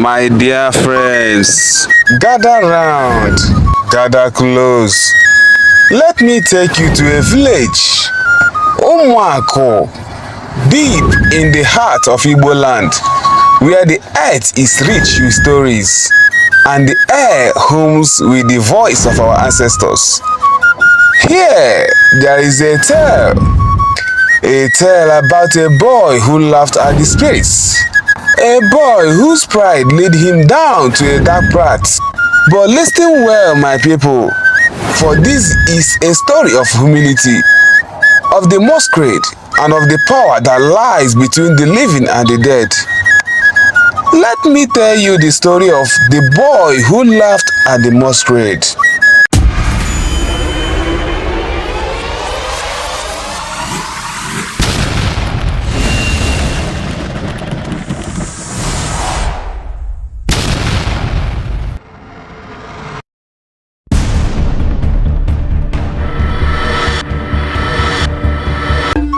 My dear friends, gather round, gather close. Let me take you to a village, Umuaka, deep in the heart of Igbo land, where the earth is rich with stories and the air hums with the voice of our ancestors. Here, there is a tale about a boy who laughed at the spirits. A boy whose pride led him down to a dark path. But listen well, my people, for this is a story of humility, of the masquerade, and of the power that lies between the living and the dead. Let me tell you the story of the boy who laughed at the masquerade.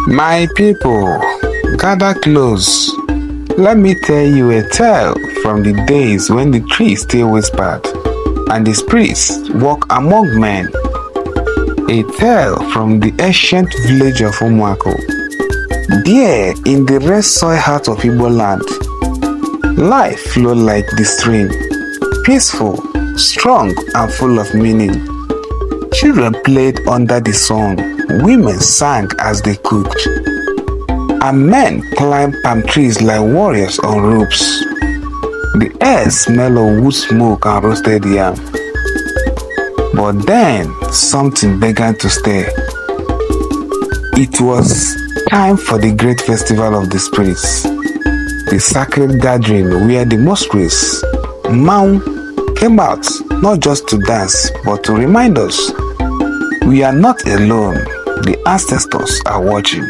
My people, gather close. Let me tell you a tale from the days when the trees still whispered and the spirits walk among men. A tale from the ancient village of Umuaka. There, in the red soil heart of Igbo land, life flowed like the stream, peaceful, strong, and full of meaning. Children played under the sun, women sang as they cooked, and men climbed palm trees like warriors on ropes. The air smelled of wood smoke and roasted yam. But then something began to stir. It was time for the great festival of the spirits, the sacred gathering where the masquerades came out not just to dance but to remind us we are not alone. The ancestors are watching.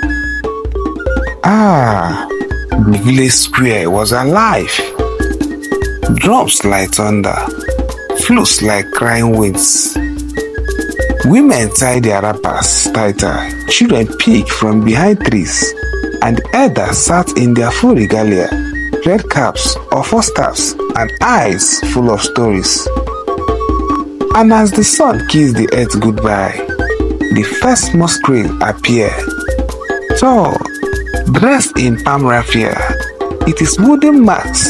The village square was alive. Drums like thunder, flutes like crying winds. Women tied their wrappers tighter, children peeked from behind trees, and elders sat in their full regalia, red caps, or staffs, and eyes full of stories. And as the sun kissed the earth goodbye, the first masquerade appeared. Tall, dressed in palm raffia, it is wooden masks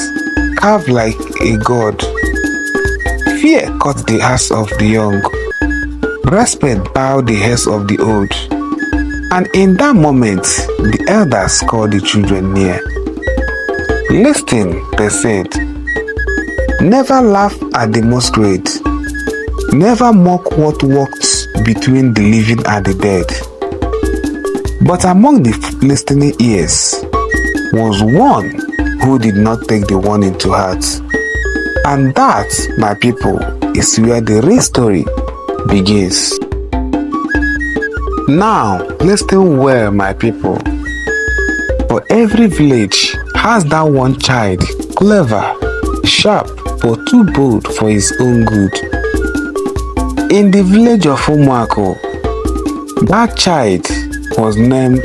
carved like a god. Fear caught the hearts of the young, respect bowed the heads of the old, and in that moment, the elders called the children near. Listen, they said, never laugh at the masquerade. Never mock what walked between the living and the dead. But among the listening ears was one who did not take the warning to heart. And that, my people, is where the real story begins. Now, listen well, my people. For every village has that one child, clever, sharp, but too bold for his own good. In the village of Umuaka, that child was named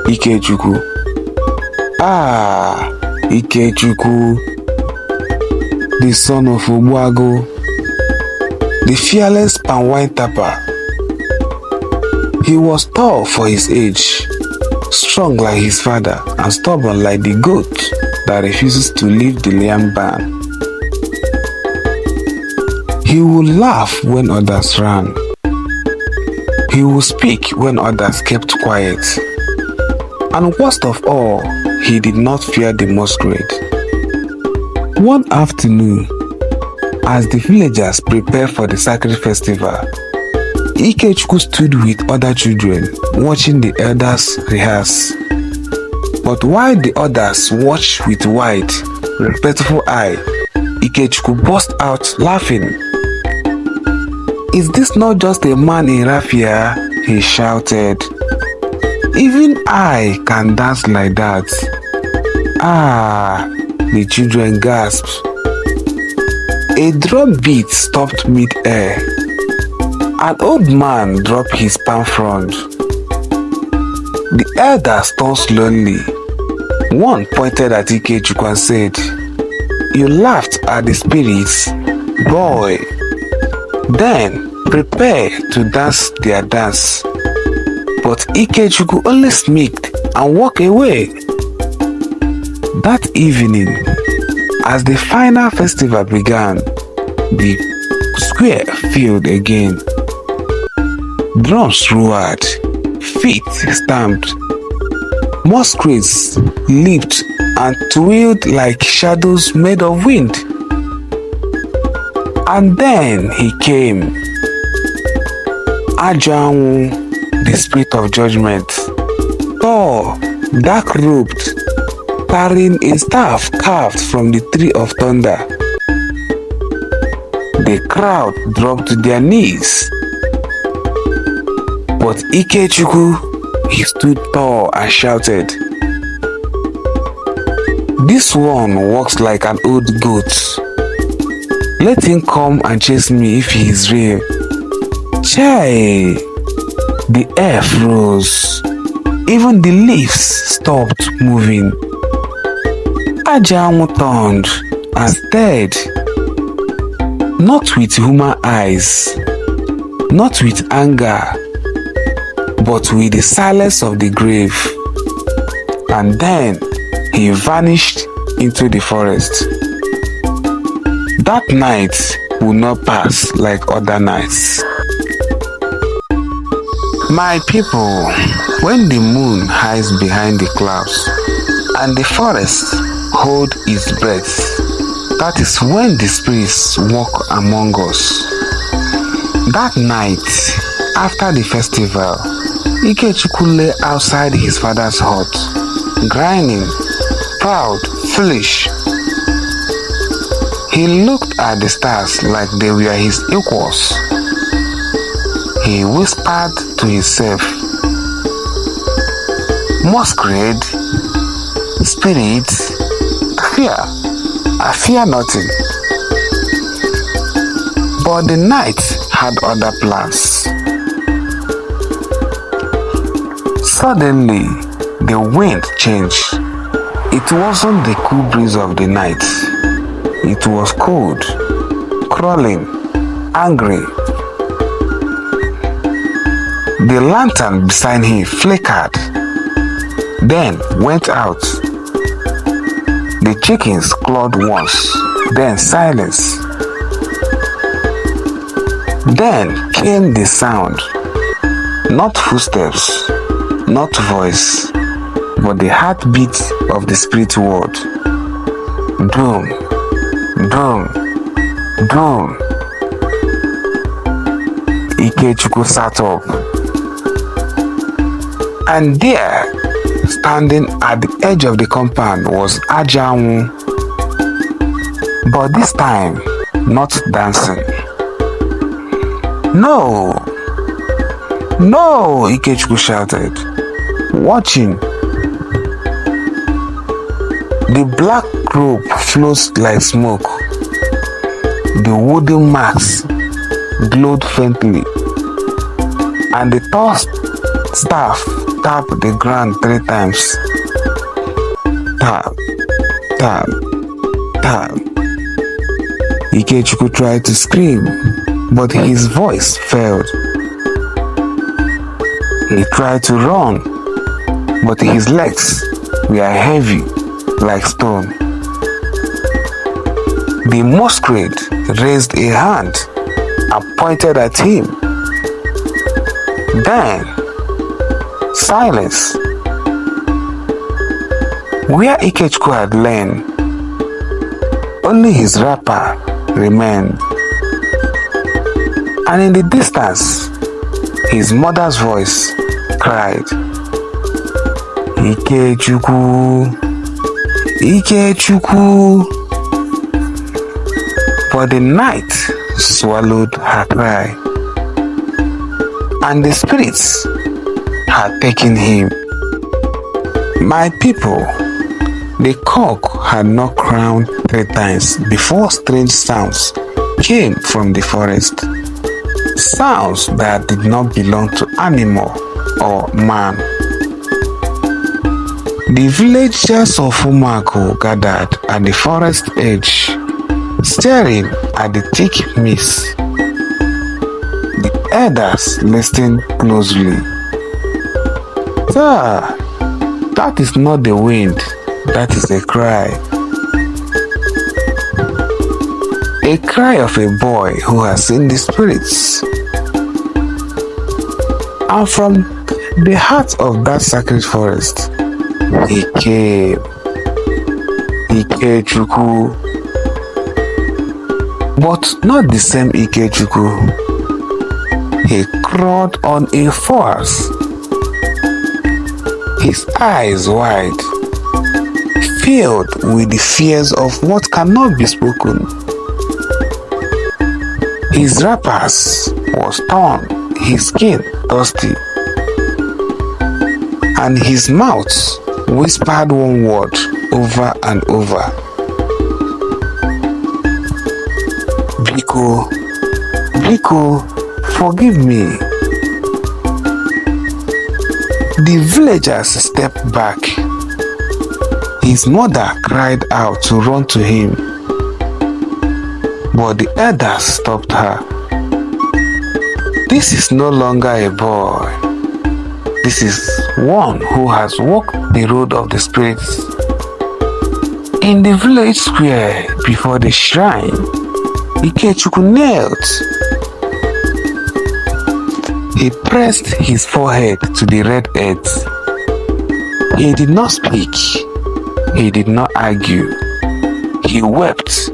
Ikechukwu. Ikechukwu, the son of Umuaka, the fearless palm wine tapper. He was tall for his age, strong like his father, and stubborn like the goat that refuses to leave the lion barn. He would laugh when others ran. He would speak when others kept quiet. And worst of all, he did not fear the masquerade. One afternoon, as the villagers prepared for the sacred festival, Ikechukwu stood with other children, watching the elders rehearse. But while the others watched with wide, respectful eye, Ikechukwu burst out laughing. Is this not just a man in raffia? He shouted. Even I can dance like that. The children gasped. A drum beat stopped mid-air. An old man dropped his palm frond. The elders turned slowly. One pointed at Ikechukwu and said, you laughed at the spirits, boy. Then prepare to dance their dance. But Ikechukwu only smirked and walked away. That evening, as the final festival began, the square filled again. Drums roared, feet stamped, masquerades leaped and twirled like shadows made of wind. And then he came, Ajanwu, the spirit of judgment, tall, dark-robed, carrying a staff carved from the tree of thunder. The crowd dropped to their knees. But Ikechukwu, he stood tall and shouted, "This one walks like an old goat. Let him come and chase me if he is real." Chai! The air froze. Even the leaves stopped moving. Ajanwu turned and stared. Not with human eyes, not with anger, but with the silence of the grave. And then he vanished into the forest. That night will not pass like other nights. My people, when the moon hides behind the clouds and the forest holds its breath, that is when the spirits walk among us. That night, after the festival, Ikechukwu lay outside his father's hut, grinning, proud, foolish. He looked at the stars like they were his equals. He whispered to himself, "Masquerade, spirit, I fear nothing." But the night had other plans. Suddenly, the wind changed. It wasn't the cool breeze of the night. It was cold, crawling, angry. The lantern beside him flickered, then went out. The chickens clawed once, then silence. Then came the sound, not footsteps, not voice, but the heartbeat of the spirit world. Boom, boom, boom. Ikechukwu sat up. And there, standing at the edge of the compound, was Ajanwu. But this time, not dancing. "No! No!" Ikechukwu shouted, watching. The black robe floats like smoke. The wooden marks glowed faintly, and the tall staff tapped the ground 3 times. Tap, tap, tap. Ikechukwu tried to scream, but his voice failed. He tried to run, but his legs were heavy like stone. The masquerade raised a hand and pointed at him. Then, silence. Where Ikechukwu had learned, only his wrapper remained. And in the distance, his mother's voice cried, "Ikechukwu, Ikechukwu." But the night swallowed her cry, and the spirits had taken him. My people, the cock had not crowed 3 times before strange sounds came from the forest. Sounds that did not belong to animal or man. The villagers of Umuaka gathered at the forest edge, staring at the thick mist. The elders listened closely. Sir, that is not the wind, that is a cry. A cry of a boy who has seen the spirits. And from the heart of that sacred forest, he came. Ikechukwu. But not the same Ikechukwu. He crawled on a horse, his eyes wide, filled with the fears of what cannot be spoken. His wrappers was torn, his skin dusty, and his mouth whispered one word over and over. Biko, Biko, forgive me. The villagers stepped back. His mother cried out to run to him, but the elders stopped her. This is no longer a boy. This is one who has walked the road of the spirits. In the village square before the shrine, Ikechukwu knelt. He pressed his forehead to the red earth. He did not speak. He did not argue. He wept.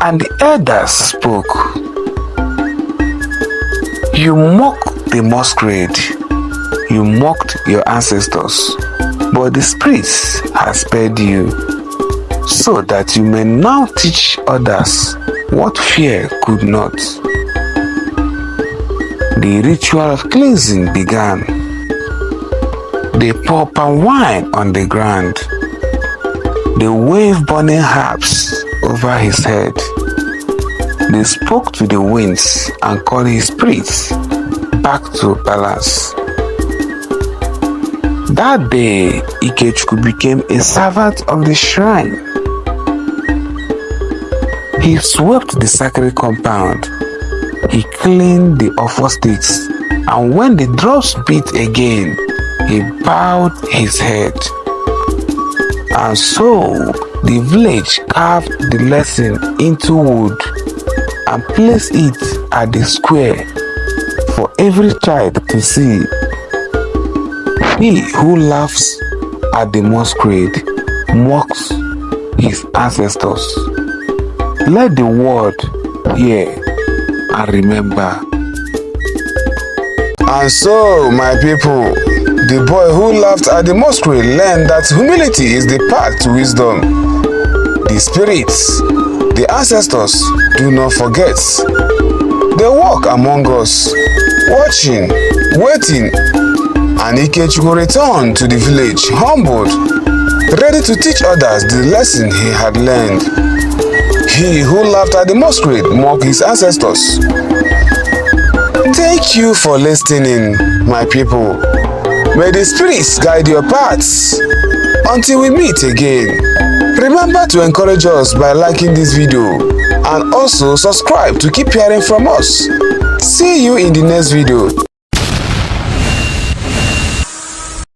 And the elders spoke. You mocked the masquerade. You mocked your ancestors. But the spirits have spared you, so that you may now teach others what fear could not. The ritual of cleansing began. They poured palm wine on the ground. They waved burning herbs over his head. They spoke to the winds and called his spirits back to balance. That day, Ikechukwu became a servant of the shrine. He swept the sacred compound. He cleaned the offering sticks, and when the drums beat again, he bowed his head. And so, the village carved the lesson into wood and placed it at the square for every child to see. He who laughs at the masquerade mocks his ancestors. Let the world hear and remember. And so, my people, the boy who laughed at the masquerade learned that humility is the path to wisdom. The spirits, the ancestors, do not forget. They walk among us, watching, waiting, and Ikechukwu returned to the village, humbled, ready to teach others the lesson he had learned. He who laughed at the masquerade mocked his ancestors. Thank you for listening, my people. May the spirits guide your paths. Until we meet again, remember to encourage us by liking this video and also subscribe to keep hearing from us. See you in the next video.